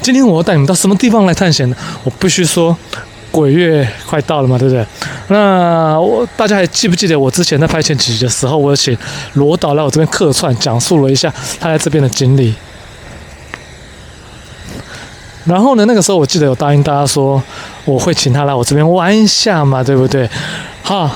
今天我要带你们到什么地方来探险呢？我必须说，鬼月快到了嘛，对不对？那大家还记不记得我之前在拍前几集的时候，我有请罗导来我这边客串，讲述了一下他在这边的经历。然后呢，那个时候我记得有答应大家说，我会请他来我这边玩一下嘛，对不对？好，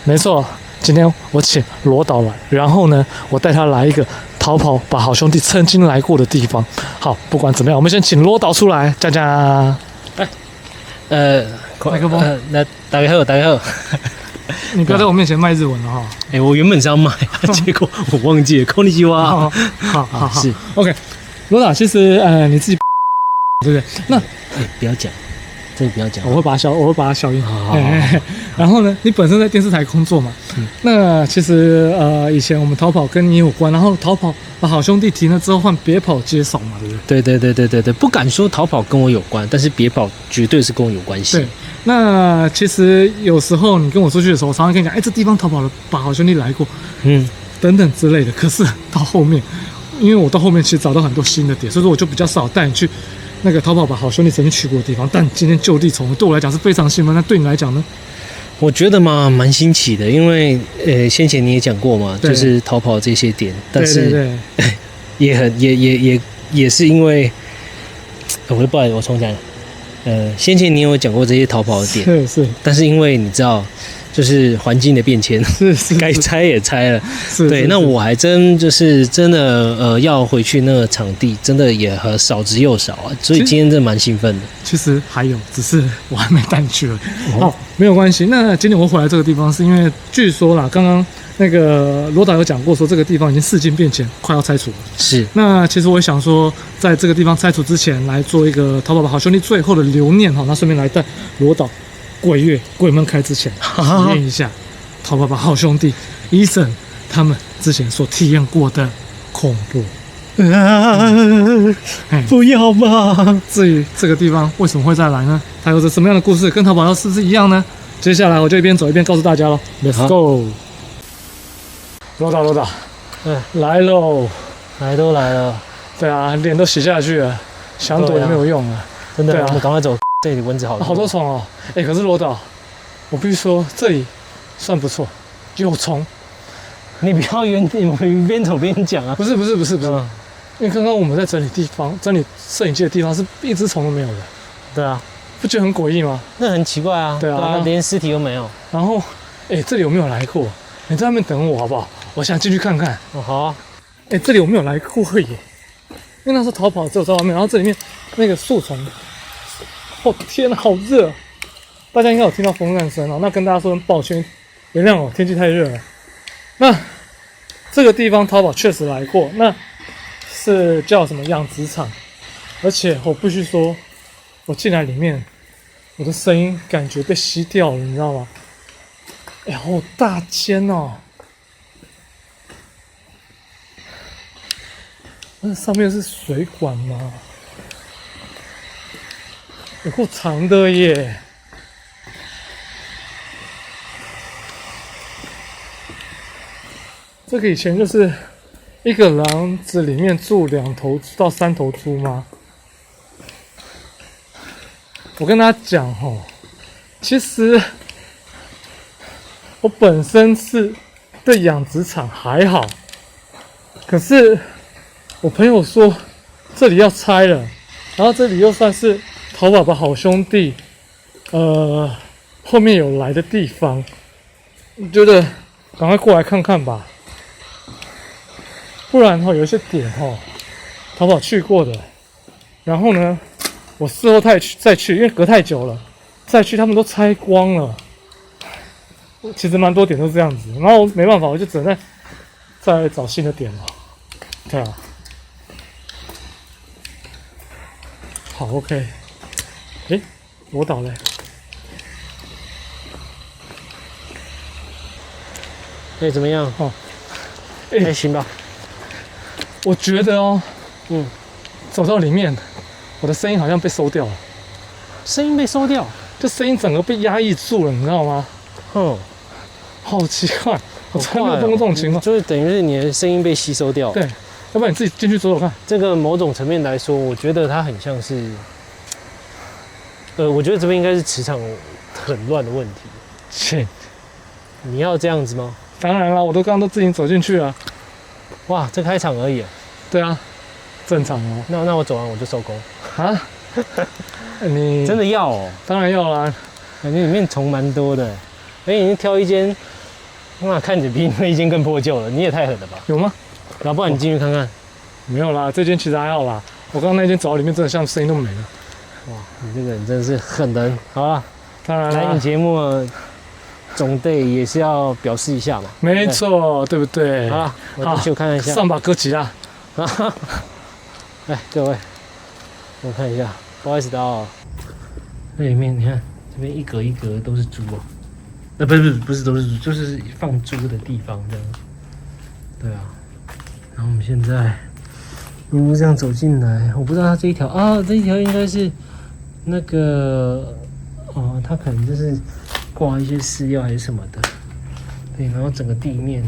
没错，今天我请罗导来，然后呢，我带他来一个逃跑把好兄弟曾经来过的地方。好，不管怎么样，我们先请罗导出来，讲讲。麦克风。那大家好，大家好。你不要在我面前卖日文了哈。我原本是要卖，结果我忘记了。こんにちは。好，是 OK。罗导，其实你自己对不对？那不要讲，这里不要讲。我会把它消音。好。然后呢，你本身在电视台工作嘛？那其实以前我们逃跑跟你有关，然后逃跑把好兄弟停了之后，换别跑接手嘛，对不对？对，不敢说逃跑跟我有关，但是别跑绝对是跟我有关系。对，那其实有时候你跟我出去的时候，我常常跟你讲，这地方逃跑了，把好兄弟来过，等等之类的。可是到后面，因为我到后面其实找到很多新的点，所以说我就比较少带你去那个逃跑把好兄弟曾经去过的地方。但今天就地重游，对我来讲是非常兴奋。那对你来讲呢？我觉得嘛，蛮新奇的，因为先前你也讲过嘛，就是逃跑这些点，但是也是因为，我不好意思，我重讲，先前你有讲过这些逃跑的点，是，但是因为你知道，就是环境的变迁，是该拆也拆了，对，那我还真的要回去那个场地，真的也少之又少啊，所以今天真的蛮兴奋的。其实还有，只是我还没带你去而已。好，没有关系。那今天我回来这个地方，是因为据说啦，刚刚那个罗导有讲过，说这个地方已经四境变迁，快要拆除了。是。那其实我想说，在这个地方拆除之前，来做一个逃跑吧好兄弟最后的留念哈。那顺便来带罗导鬼月鬼门开之前，体验一下逃跑吧好兄弟Eason他们之前所体验过的恐怖。不要吧！至于这个地方为什么会再来呢？它有着什么样的故事，跟逃跑是不是一样呢？接下来我就一边走一边告诉大家咯。Let's go！ 罗导，来喽！来都来了。对啊，脸都洗下去了，想躲也没有用了。真的，我们赶快走，这里蚊子好多。好多虫哦！可是罗导，我必须说这里算不错，有虫。你不要边走边讲啊！不是。因为刚刚我们在整理摄影机的地方是一只虫都没有的。对啊，不觉得很诡异吗？那很奇怪啊。对啊，连尸体都没有。然后，这里有没有来过？你在外面等我好不好？我想进去看看。好啊。这里有没有来过耶？因为那时候逃跑只有在外面，然后这里面那个树丛，天哪，好热！大家应该有听到风扇声哦。那跟大家说声抱歉，原谅我，天气太热了。那这个地方逃跑确实来过，那是叫什么养殖场？而且我必须说，我进来里面，我的声音感觉被吸掉了，你知道吗？好大间哦！那上面是水管吗？有够长的耶！这个以前就是一个笼子里面住2头到3头猪吗？我跟大家讲其实我本身是对养殖场还好，可是我朋友说这里要拆了，然后这里又算是逃跑吧好兄弟后面有来的地方，我觉得赶快过来看看吧。不然有一些点逃跑去过的，然后呢，我事后再去，因为隔太久了，再去他们都拆光了。其实蛮多点都是这样子，然后没办法，我就只能再找新的点了。对啊，好 ，OK。罗导嘞？怎么样？还行吧。我觉得走到里面，我的声音好像被收掉了。声音被收掉？就声音整个被压抑住了，你知道吗？好奇怪，我从来没有碰过这种情况。就是等于是你的声音被吸收掉了。对，要不然你自己进去走走看。这个某种层面来说，我觉得它很像是，我觉得这边应该是磁场很乱的问题。切，你要这样子吗？当然啦，我都刚刚都自己走进去了。哇，这开场而已。对啊，正常哦。那我走完我就收工啊？你真的要哦？当然要啦。感觉里面虫蛮多的，你挑一间，那看着比那一间更破旧了，你也太狠了吧？有吗？要不然你进去看看。没有啦，这间其实还好啦。我刚刚那间走到里面，真的像声音都没了。哇，你这个人真的是狠人。好了，当然来你节目总得也是要表示一下嘛。没错，对不对？好了，我进去看一下。上把哥吉拉。来，各位，我看一下，不好意思打扰。这里面你看，这边一格一格都是猪哦。不是都是猪，就是放猪的地方这样。对啊。然后我们现在一路这样走进来，我不知道它这一条这一条应该是那个它可能就是挂一些饲料还是什么的。对，然后整个地面，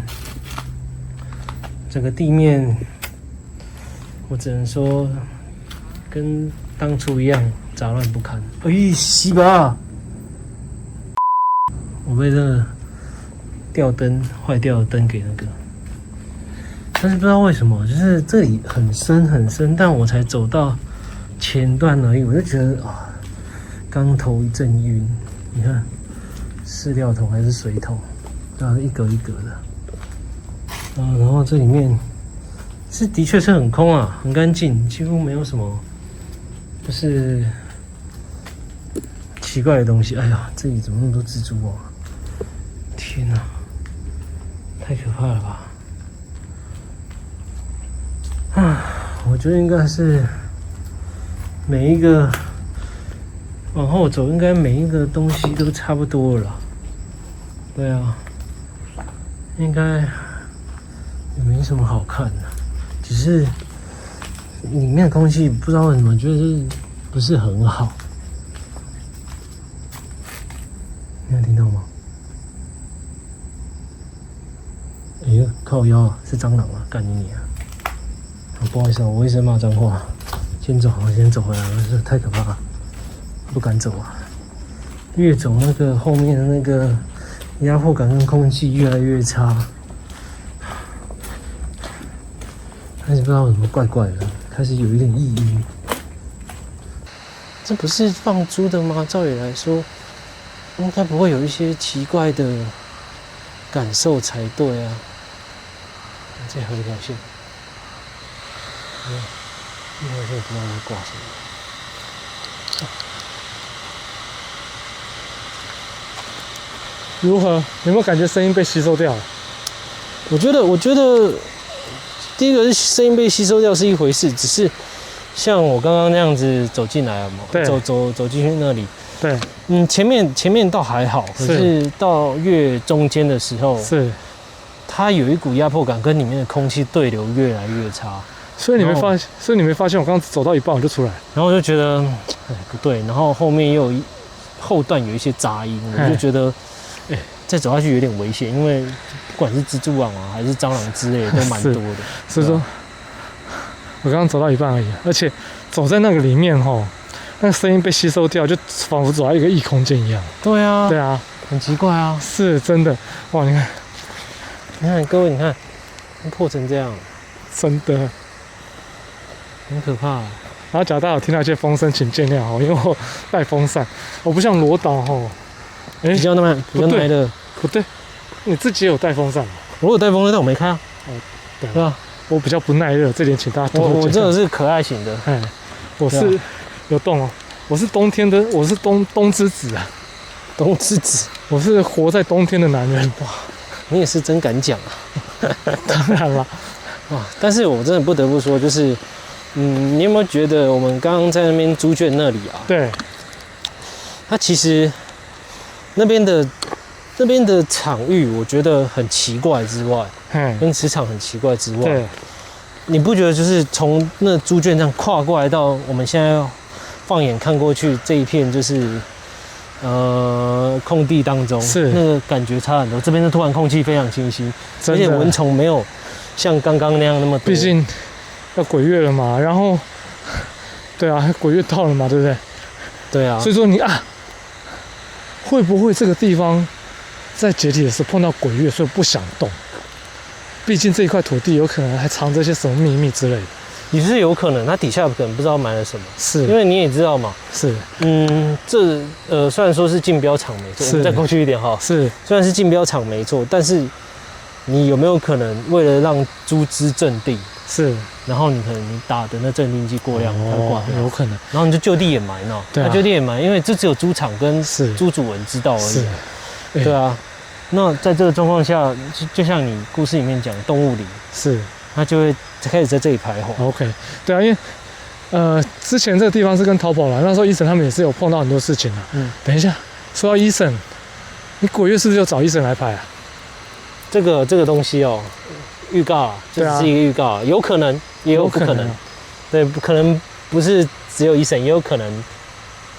我只能说跟当初一样杂乱不堪。西吧，我被这个吊灯坏掉的灯给那个。但是不知道为什么，就是这里很深很深，但我才走到前段而已，我就觉得刚头一阵晕。你看，饲料桶还是水桶，一格一格的。然后这里面是的确是很空啊，很干净，几乎没有什么就是奇怪的东西。哎呀，这里怎么那么多蜘蛛网？天哪，太可怕了吧！我觉得应该是每一个往后走，应该每一个东西都差不多了啦。对啊，应该也没什么好看的，只是里面的空气不知道为什么觉得是不是很好。你有听到吗？哎呀，靠腰啊，是蟑螂啊，干你啊！不好意思啊，我一直骂脏话。先走，我先走回来，这太可怕了，不敢走啊。越走那个后面的那个压迫感跟空气越来越差，开始不知道有什么怪怪的，开始有一点抑郁。这不是放猪的吗？照理来说，应该不会有一些奇怪的感受才对啊。这还有一条线。另外一个不知道在挂什么。如何？有没有感觉声音被吸收掉了？我觉得，第一个是声音被吸收掉是一回事，只是像我刚刚那样子走进来了嘛，走进去那里，对，前面倒还好，可是到越中间的时候，它有一股压迫感，跟里面的空气对流越来越差。所以你没发现我刚刚走到一半我就出来，然后我就觉得不对，然后后面又有后段有一些杂音，我就觉得再走下去有点危险，因为不管是蜘蛛网还是蟑螂之类的都蛮多的。所以说，我刚刚走到一半而已，而且走在那个里面那个声音被吸收掉，就仿佛走到一个异空间一样。对啊，对啊，很奇怪啊。是真的哇！你看各位，你看破成这样，真的。很可怕。然后，假如大家有听到一些风声，请见谅因为我带风扇，我不像罗导比较耐热。不对，你自己有带风扇吗？我有带风扇，但我没开啊。对啊，我比较不耐热，这点请大家多多见谅。我真的是可爱型的，我是有动我是冬天的，我是冬之子啊，冬之子，我是活在冬天的男人。哇，你也是真敢讲啊！当然了，哇，但是我真的不得不说，就是你有没有觉得我们刚刚在那边猪圈那里啊？对，它其实那边的场域，我觉得很奇怪之外，跟磁场很奇怪之外，对，你不觉得就是从那猪圈这样跨过来到我们现在放眼看过去这一片就是空地当中，是那个感觉差很多。这边的突然空气非常清晰，而且蚊虫没有像刚刚那样那么多。毕竟要鬼月了嘛，然后对啊，鬼月到了嘛，对不对？对啊，所以说会不会这个地方在解体的时候碰到鬼月，所以不想动？毕竟这一块土地有可能还藏着一些什么秘密之类的。也是有可能，它底下可能不知道埋了什么。是，因为你也知道嘛。是。这虽然说是竞标场没错，我们再过去一点哈。是。虽然是竞标场没错，但是你有没有可能为了让猪只镇定？是。然后你可能你打的那镇定剂过量，它挂掉。有可能。然后你就就地掩埋呢？对啊。就地掩埋，因为这只有猪场跟猪主人知道而已。是。对啊。那在这个状况下，就像你故事里面讲，动物灵是，它就会开始在这里徘徊。OK， 对啊，因为之前这个地方是跟逃跑来，那时候医生他们也是有碰到很多事情啊。等一下，说到医生，你鬼月是不是就找医生来拍啊？这个东西哦，预告啊，这是一个预告啊，有可能，也有不可能。对，可能不是只有医生，也有可能。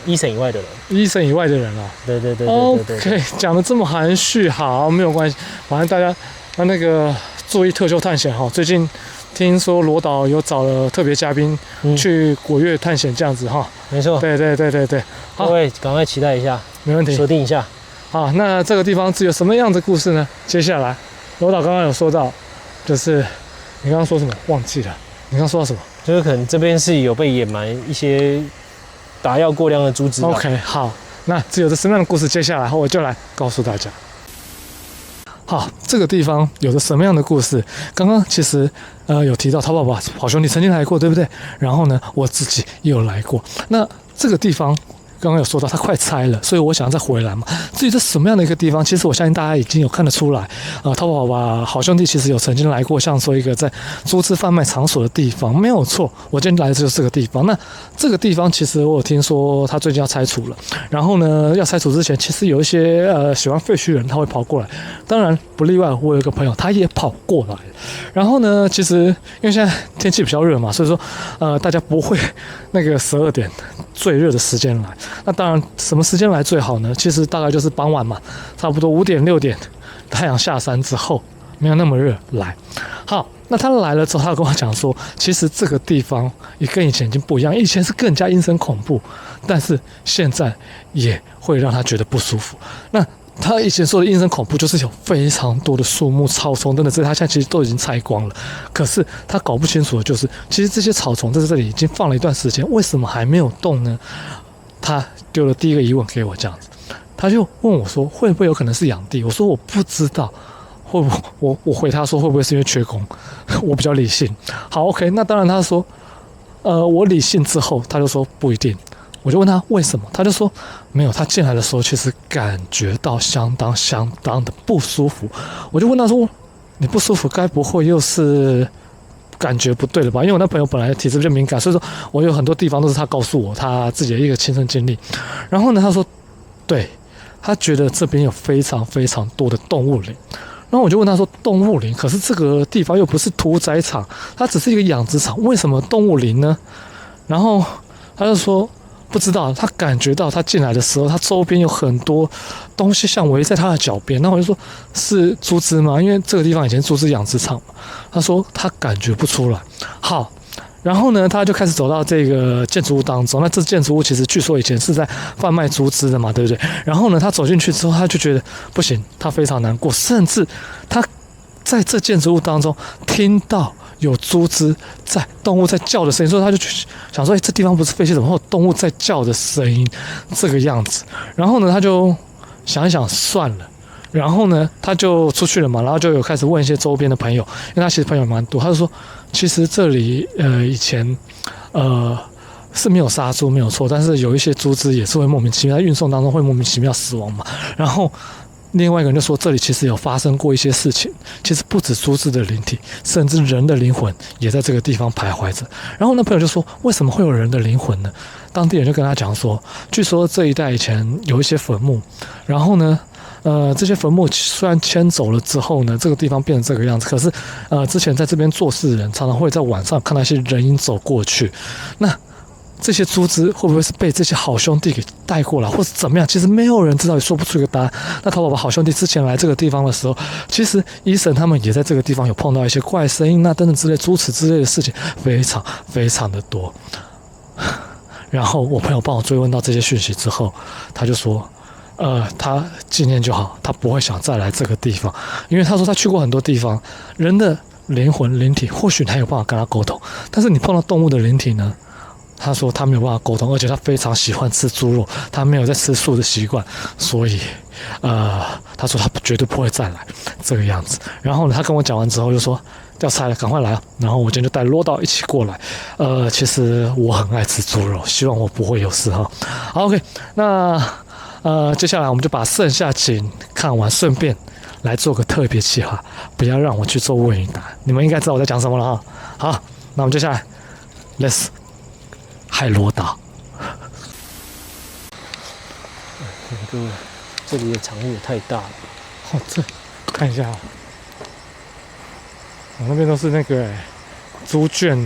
医生以外的人，医生以外的人啊，对。OK， 讲的这么含蓄，好，没有关系，反正大家那个注意特休探险哈。最近听说罗导有找了特别嘉宾去国乐探险这样子哈。没错，对。各位赶快期待一下，没问题，锁定一下。好，那这个地方是有什么样的故事呢？接下来罗导刚刚有说到，就是你刚刚说什么忘记了？你刚刚说到什么？就是可能这边是有被掩埋一些。打药过量的猪只。OK， 好，那只有这什么样的故事？接下来我就来告诉大家。好，这个地方有着什么样的故事？刚刚其实有提到淘宝吧，好兄弟曾经来过，对不对？然后呢，我自己也有来过。那这个地方。刚刚有说到它快拆了，所以我想再回来嘛。至于这什么样的一个地方，其实我相信大家已经有看得出来。淘宝吧好兄弟其实有曾经来过，像说一个在猪只贩卖场所的地方，没有错。我今天来的就是这个地方。那这个地方其实我有听说他最近要拆除了，然后呢，要拆除之前，其实有一些喜欢废墟人他会跑过来，当然不例外。我有一个朋友他也跑过来，然后呢，其实因为现在天气比较热嘛，所以说大家不会那个12点最热的时间来。那当然，什么时间来最好呢？其实大概就是傍晚嘛，差不多5点6点，太阳下山之后，没有那么热来。好，那他来了之后，他跟我讲说，其实这个地方也跟以前已经不一样，以前是更加阴森恐怖，但是现在也会让他觉得不舒服。那他以前说的阴森恐怖，就是有非常多的树木、草丛等等，这他现在其实都已经拆光了。可是他搞不清楚的就是，其实这些草丛在这里已经放了一段时间，为什么还没有动呢？他丢了第一个疑问给我，这样子，他就问我说：“会不会有可能是养地？”我说：“我不知道。”我回他说：“会不会是因为缺工？”我比较理性。好 ，OK， 那当然他说，我理性之后，他就说不一定。我就问他为什么，他就说没有。他进来的时候，其实感觉到相当的不舒服。我就问他说：“你不舒服，该不会又是？”感觉不对了吧？因为我那朋友本来体质比较敏感，所以说我有很多地方都是他告诉我他自己的一个亲身经历。然后呢，他说，对，他觉得这边有非常多的动物灵。然后我就问他说，动物灵？可是这个地方又不是屠宰场，它只是一个养殖场，为什么动物灵呢？然后他就说。不知道，他感觉到他进来的时候，他周边有很多东西像围在他的脚边。那我就说，是猪只吗？因为这个地方以前猪只养殖场嘛。他说他感觉不出来。好，然后呢，他就开始走到这个建筑物当中。那这建筑物其实据说以前是在贩卖猪只的嘛，对不对？然后呢，他走进去之后，他就觉得不行，他非常难过，甚至他在这建筑物当中听到。有猪只动物在叫的声音，所以他就想说：“这地方不是废墟，怎么会有动物在叫的声音？这个样子。”然後呢，他就想一想，算了。然后呢，他就出去了嘛，然后就有开始问一些周边的朋友，因为他其实朋友蛮多。他就说：“其实这里以前是没有杀猪没有错，但是有一些猪只也是会莫名其妙在运送当中会莫名其妙死亡嘛。”然后。另外一个人就说，这里其实有发生过一些事情，其实不止猪只的灵体，甚至人的灵魂也在这个地方徘徊着。然后那朋友就说，为什么会有人的灵魂呢？当地人就跟他讲说，据说这一带以前有一些坟墓，然后呢，这些坟墓虽然迁走了之后呢，这个地方变成这个样子，可是之前在这边做事的人常常会在晚上看到一些人影走过去。那这些猪只会不会是被这些好兄弟给带过来，或是怎么样？其实没有人知道，也说不出一个答案。那淘宝好兄弟之前来这个地方的时候，其实医生他们也在这个地方有碰到一些怪声音，那等等之类诸此之类的事情，非常非常的多。然后我朋友帮我追问到这些讯息之后，他就说，他纪念就好，他不会想再来这个地方，因为他说他去过很多地方，人的灵魂灵体或许你还有办法跟他沟通，但是你碰到动物的灵体呢？他说他没有办法沟通，而且他非常喜欢吃猪肉，他没有在吃素的习惯，所以，他说他绝对不会再来这个样子。然后呢，他跟我讲完之后就说要拆了，赶快来啊！然后我今天就带罗导一起过来。其实我很爱吃猪肉，希望我不会有事哈。好 ，OK， 那接下来我们就把剩下景看完，顺便来做个特别企划，不要让我去做问与答。你们应该知道我在讲什么了哈。好，那我们接下来 ，Let's。海螺岛，各位，这里的场域也太大了。这看一下，那边都是那个猪圈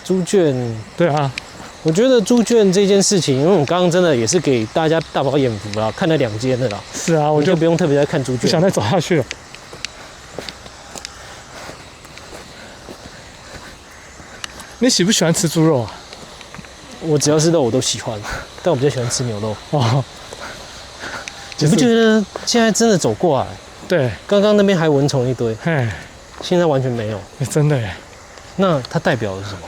猪圈，对啊，我觉得猪圈这件事情，因为我刚刚真的也是给大家大饱眼福啦，看了2间的啦。是啊，我就不用特别再看猪圈，不想再走下去了。你喜不喜欢吃猪肉啊？我只要是肉我都喜欢，但我比较喜欢吃牛肉。哦，你不觉得现在真的走过来？对，刚刚那边还蚊虫一堆，嘿，现在完全没有。真的耶。那它代表了什么？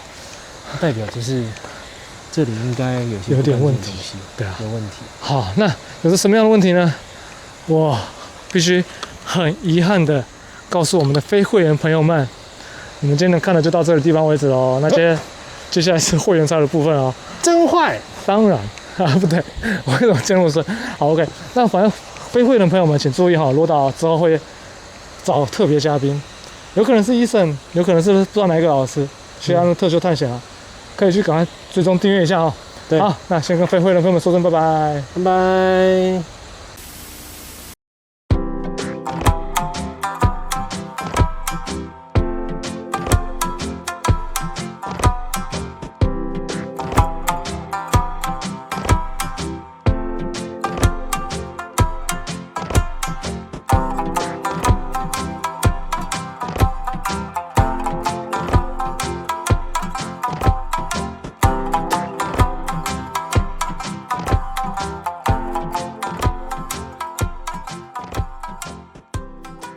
它代表就是这里应该有点问题，对啊，有问题。好，那有着什么样的问题呢？我必须很遗憾的告诉我们的非会员朋友们。你们今天能看的就到这个地方为止哦。那接下来是会员赛的部分哦。真坏，当然不对，我为什么这样说？好 ，OK。那反正非会员的朋友们请注意哈，罗导之后会找特别嘉宾，有可能是医生，有可能是不知道哪一个老师，去他的特休探险啊，可以去赶快追踪订阅一下哦。对，好，那先跟非会员的朋友们说声拜拜，拜拜。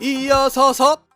咿呀嚓嚓。